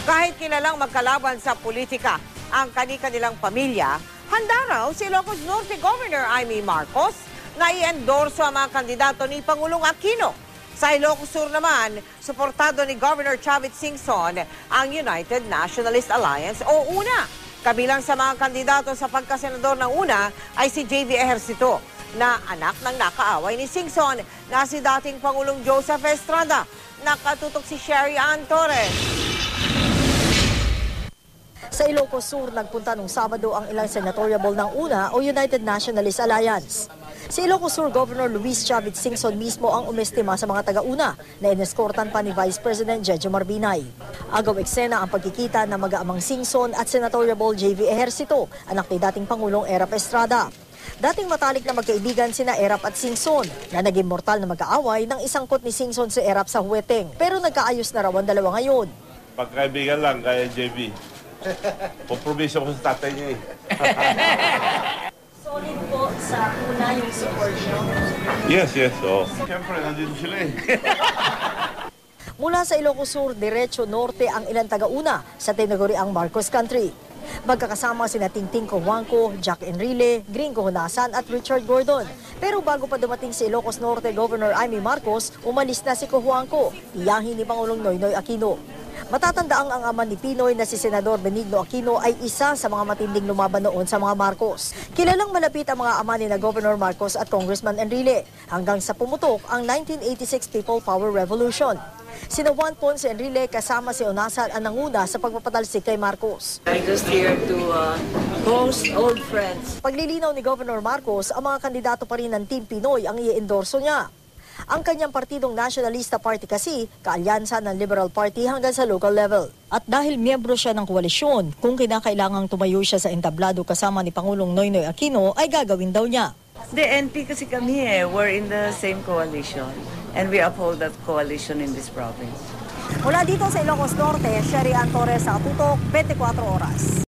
Kahit kilalang magkalaban sa politika ang kani-kanilang pamilya, handa raw si Ilocos Norte Governor Amy Marcos na i-endorso ang mga kandidato ni Pangulong Aquino. Sa Ilocos Sur naman, suportado ni Governor Chavit Singson ang United Nationalist Alliance o UNA. Kabilang sa mga kandidato sa pagkasenador ng UNA ay si JV Ejercito, na anak ng nakaaway ni Singson na si dating Pangulong Joseph Estrada. Nakatutok si Sherry Ann Torres. Sa Ilocos Sur, nagpunta nung Sabado ang ilang senatoriable ng UNA o United Nationalist Alliance. Si Ilocos Sur Governor Luis Chavit Singson mismo ang umestima sa mga taga-UNA na ineskortan pa ni Vice President Jejo Marbinay. Agaw eksena ang pagkikita ng mag-aamang Singson at senatoriable JV Ejercito, anak ni dating Pangulong Erap Estrada. Dating matalik na magkaibigan sina Erap at Singson na naging mortal na mag-aaway nang isangkot ni Singson si Erap sa huweteng. Pero nagkaayos na raw ang dalawa ngayon. Pagkaibigan lang kaya JB. Puprobiso ko sa tatay niya eh. Solid po sa una yung support nyo? Yes. Oh. Siyempre, nandito sila eh. Mula sa Ilocos Sur, diretso norte ang ilang taga-una sa tinaguriang Marcos Country. Magkakasama sina Tingting Cojuangco, Jack Enrile, Gringo Honasan at Richard Gordon. Pero bago pa dumating si Ilocos Norte Governor Amy Marcos, umalis na si Cojuangco, tiyahin ni Pangulong Noynoy Aquino. Matatandaang ang ama ni Pinoy na si Senador Benigno Aquino ay isa sa mga matinding lumaban noon sa mga Marcos. Kilalang malapit ang mga ama ni na Governor Marcos at Congressman Enrile hanggang sa pumutok ang 1986 People Power Revolution. Sina Juan Ponce Enrile kasama si Onasan ang nanguna sa pagpapatalsik kay Marcos. I'm just here to host old friends. Paglilinaw ni Governor Marcos, ang mga kandidato pa rin ng Team Pinoy ang i-endorso niya. Ang kanyang partidong Nationalista Party kasi, kaalyansa ng Liberal Party hanggang sa local level. At dahil miyembro siya ng koalisyon, kung kinakailangang tumayo siya sa entablado kasama ni Pangulong Noynoy Aquino, ay gagawin daw niya. The NP kasi kami we're in the same coalition and we uphold that coalition in this province. Mula dito sa Ilocos Norte, Sherry Ann Torres, sa Tutok, 24 Oras.